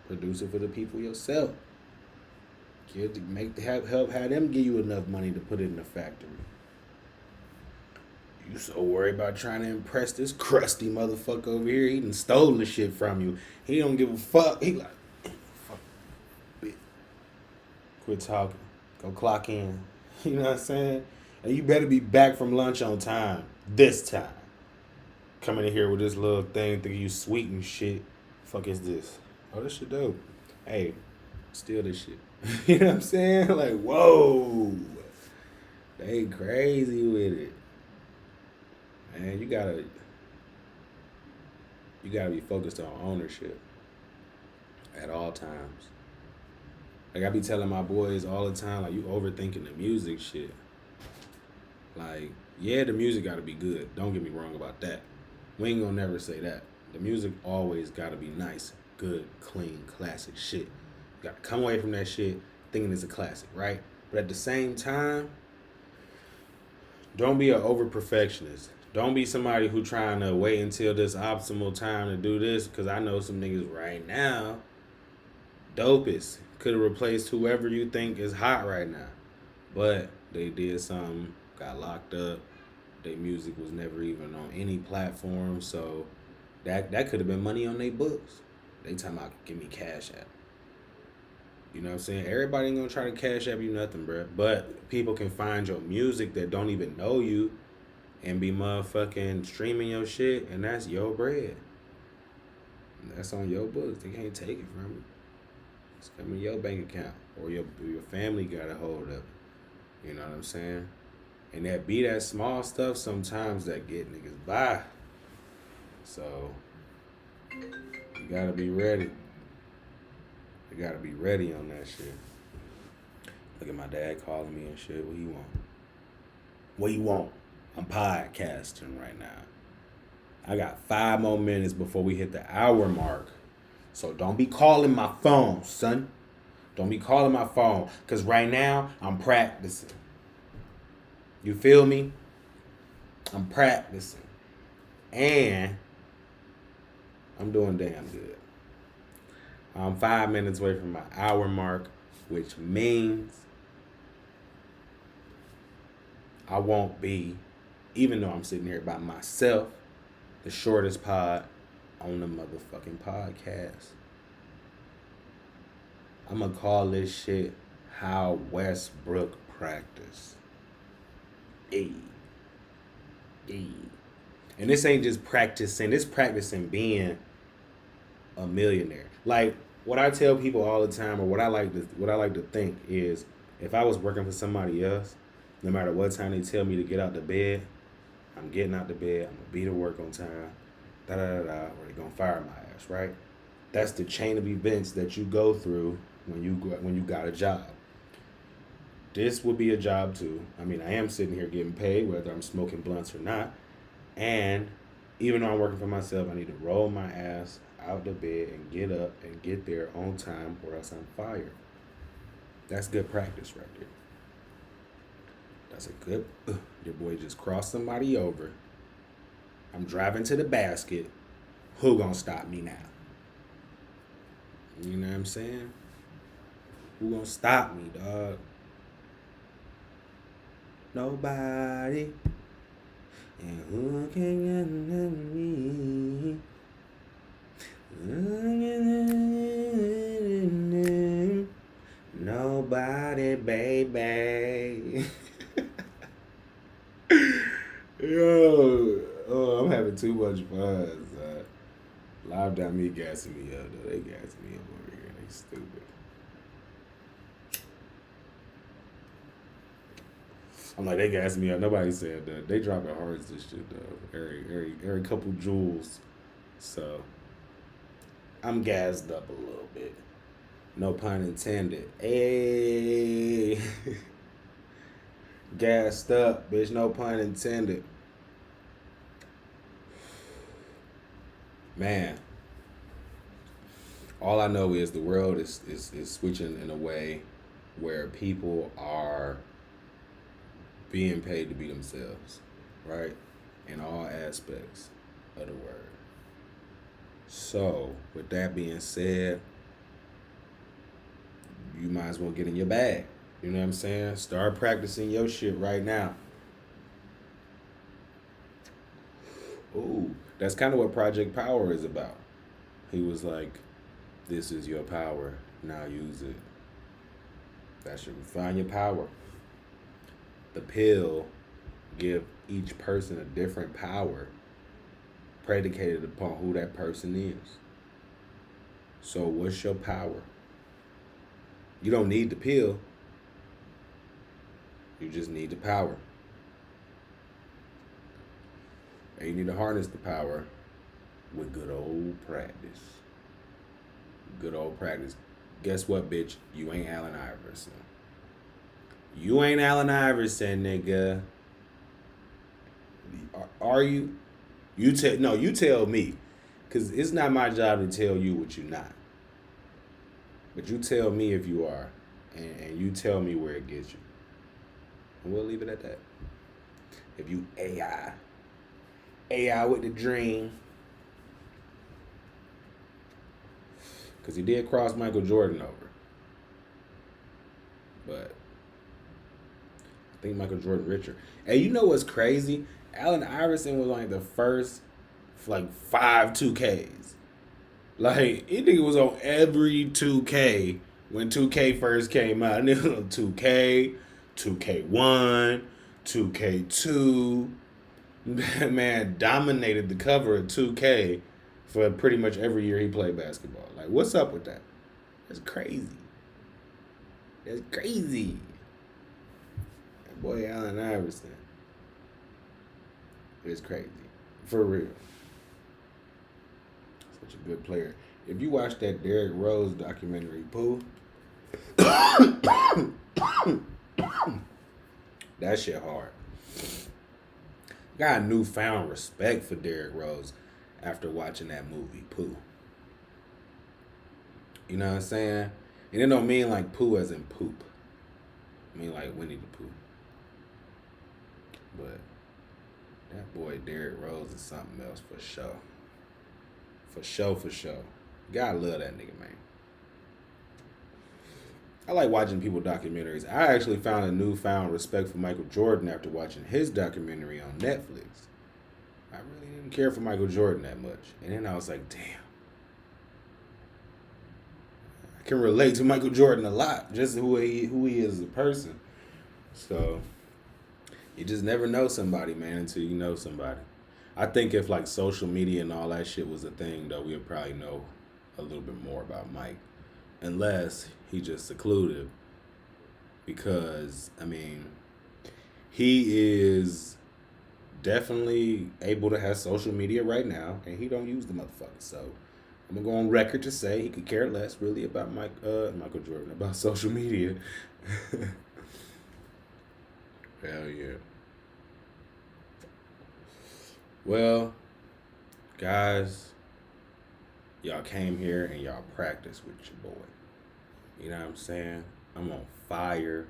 Produce it for the people yourself. Help have them give you enough money to put it in the factory. You so worried about trying to impress this crusty motherfucker over here. He done stole the shit from you. He don't give a fuck. He like, fuck, bitch. Quit talking. Go clock in. You know what I'm saying? And you better be back from lunch on time. This time. Coming in here with this little thing thinking you sweet and shit. Fuck is this? Oh, this shit dope. Hey, steal this shit. You know what I'm saying? Like, whoa. They crazy with it. Man, you gotta be focused on ownership at all times. Like I be telling my boys all the time, like, you overthinking the music shit. Like, yeah, the music gotta be good. Don't get me wrong about that. We ain't gonna never say that. The music always gotta be nice, good, clean, classic shit. You gotta come away from that shit thinking it's a classic, right? But at the same time, don't be an over perfectionist. Don't be somebody who trying to wait until this optimal time to do this, because I know some niggas right now, dopest, could have replaced whoever you think is hot right now. But they did something, got locked up. Their music was never even on any platform, so that could have been money on their books. They talking about, give me Cash App. You know what I'm saying? Everybody ain't gonna try to Cash App you nothing, bruh. But people can find your music that don't even know you and be motherfucking streaming your shit, and that's your bread. That's on your books. They can't take it from you. It's coming in your bank account, or your family got a hold of it. You know what I'm saying? And that small stuff sometimes that get niggas by. So you gotta be ready. You gotta be ready on that shit. Look at my dad calling me and shit. What you want? What you want? I'm podcasting right now. I got 5 more minutes before we hit the hour mark. So don't be calling my phone, son. Don't be calling my phone. Because right now, I'm practicing. You feel me? I'm practicing. And I'm doing damn good. I'm 5 minutes away from my hour mark, which means I won't be, even though I'm sitting here by myself, the shortest pod on the motherfucking podcast. I'm gonna call this shit How Westbrook Practice. Hey. Hey. And this ain't just practicing, this practicing being a millionaire. Like what I tell people all the time, or what I like to think is, if I was working for somebody else, no matter what time they tell me to get out the bed, I'm getting out the bed. I'm gonna be to work on time. Da da da da. Or they gonna fire my ass, right? That's the chain of events that you go through when you got a job. This would be a job too. I mean, I am sitting here getting paid, whether I'm smoking blunts or not. And even though I'm working for myself, I need to roll my ass out the bed and get up and get there on time, or else I'm fired. That's good practice right there. That's a good. Your boy just crossed somebody over. I'm driving to the basket. Who gonna stop me now? You know what I'm saying? Who gonna stop me, dog? Nobody. And who can get me? Nobody, baby. Yo, I'm having too much fun. Live down me gassing me up, though. They gassing me up over here. They stupid. I'm like, they gassing me up. Nobody said that. They dropping hearts and shit, though. Every couple jewels. So, I'm gassed up a little bit. No pun intended. Hey. Gassed up, bitch. No pun intended. Man. All I know is the world is switching in a way where people are being paid to be themselves, right? In all aspects of the word. So, with that being said, you might as well get in your bag. You know what I'm saying? Start practicing your shit right now. Ooh, that's kind of what Project Power is about. He was like, this is your power, now use it. That should find your power. The pill give each person a different power predicated upon who that person is. So what's your power? You don't need the pill. You just need the power. And you need to harness the power with good old practice. Good old practice. Guess what, bitch? You ain't Allen Iverson. You ain't Allen Iverson, nigga. Are you? You tell me. Because it's not my job to tell you what you're not. But you tell me if you are. And you tell me where it gets you. And we'll leave it at that. If you AI with the dream. Because he did cross Michael Jordan over. But I think Michael Jordan richer. And you know what's crazy? Allen Iverson was like the first 5 2Ks. Like, he nigga was on every 2K when 2K first came out. And it was on 2K, 2K1, 2K2. That man dominated the cover of 2K for pretty much every year he played basketball. Like, what's up with that? That's crazy. That's crazy. That boy Allen Iverson. It's crazy. For real. such a good player. If you watch that Derrick Rose documentary, Pooh, that shit hard. Got a newfound respect for Derrick Rose after watching that movie, Pooh. You know what I'm saying? And it don't mean like poo as in poop. I mean like Winnie the Pooh. But that boy Derrick Rose is something else for sure. For sure. Gotta love that nigga, man. I like watching people documentaries. I actually found a newfound respect for Michael Jordan after watching his documentary on Netflix. I really didn't care for Michael Jordan that much. And then I was like, damn. I can relate to Michael Jordan a lot, just who he is as a person. So you just never know somebody, man, until you know somebody. I think if like social media and all that shit was a thing, though, we'd probably know a little bit more about Mike. Unless he just secluded. Because, I mean, he is definitely able to have social media right now, and he don't use the motherfucker. So I'm gonna go on record to say he could care less really about Michael Jordan, about social media. Hell yeah. Well, guys, y'all came here and y'all practiced with your boy. You know what I'm saying? I'm on fire.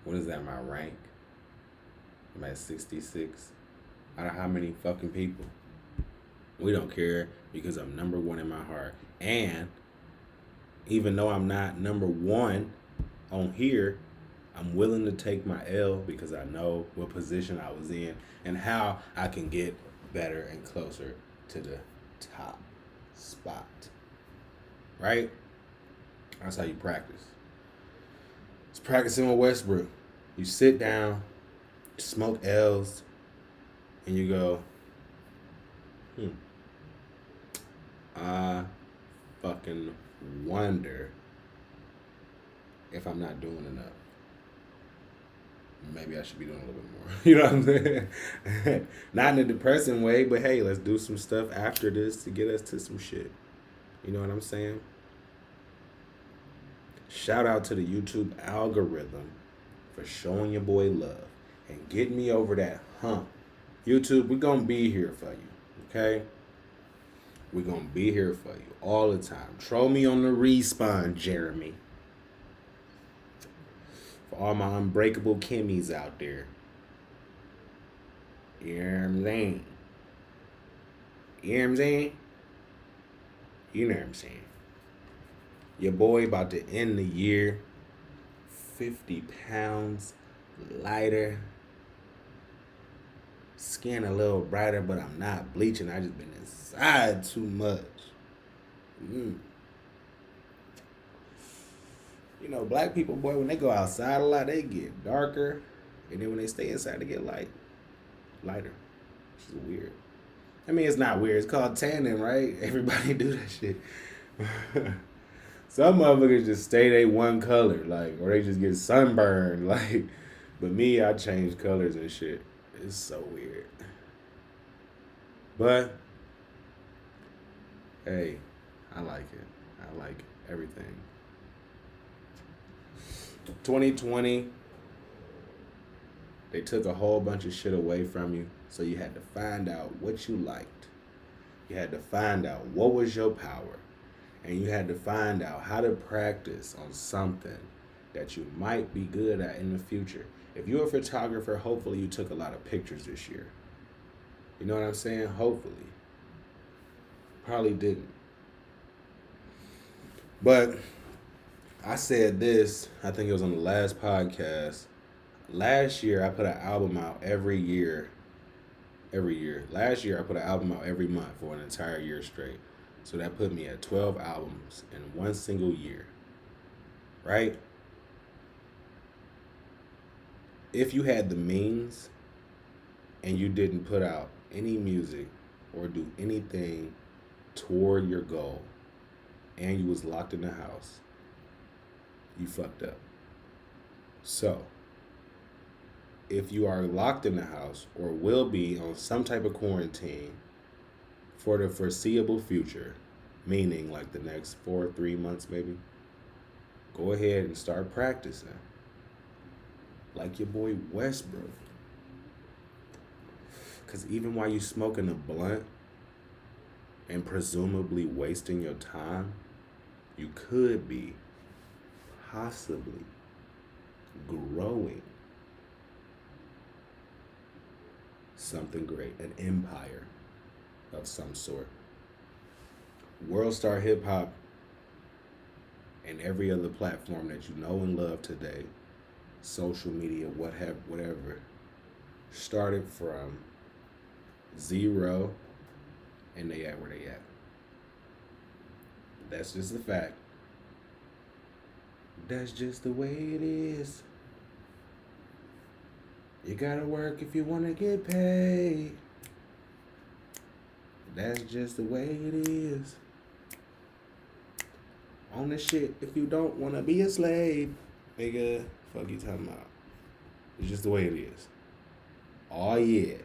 What is that, my rank? I'm at 66. Out of how many fucking people? We don't care because I'm number one in my heart. And even though I'm not number one on here, I'm willing to take my L because I know what position I was in and how I can get better and closer to the top spot. Right? That's how you practice. It's practicing with Westbrook. You sit down, smoke L's, and you go, I fucking wonder if I'm not doing enough. Maybe I should be doing a little bit more. You know what I'm saying? Not in a depressing way, but hey, let's do some stuff after this to get us to some shit. You know what I'm saying? Shout out to the YouTube algorithm for showing your boy love and getting me over that hump. YouTube, we're going to be here for you, okay? We're going to be here for you all the time. Troll me on the respawn, Jeremy. For all my unbreakable Kimmies out there. You know what I'm saying? You know what I'm saying? You know what I'm saying? Your boy about to end the year 50 pounds lighter. Skin a little brighter, but I'm not bleaching. I just been inside too much. You know, black people, boy, when they go outside a lot, they get darker. And then when they stay inside, they get lighter. Which is weird. I mean, it's not weird. It's called tanning, right? Everybody do that shit. Some motherfuckers just stay they one color, like, or they just get sunburned, like. But me, I change colors and shit. It's so weird. But, hey, I like it. I like everything. 2020, they took a whole bunch of shit away from you, so you had to find out what you liked. You had to find out what was your power. And you had to find out how to practice on something that you might be good at in the future. If you're a photographer, hopefully you took a lot of pictures this year. You know what I'm saying? Hopefully. Probably didn't. But I said this, I think it was on the last podcast. Last year, I put an album out every year. Last year, I put an album out every month for an entire year straight. So that put me at 12 albums in one single year. Right? If you had the means and you didn't put out any music or do anything toward your goal and you was locked in the house, you fucked up. So, if you are locked in the house or will be on some type of quarantine for the foreseeable future, meaning like the next 3 months maybe, go ahead and start practicing. Like your boy Westbrook. Because even while you smoking a blunt and presumably wasting your time, you could be possibly growing something great, an empire of some sort. World Star Hip Hop and every other platform that you know and love today, social media, whatever, started from zero and they at where they at. That's just the fact. That's just the way it is. You gotta work if you wanna get paid. That's just the way it is. On the shit if you don't wanna be a slave. Nigga, fuck you talking about. It's just the way it is. Oh yeah.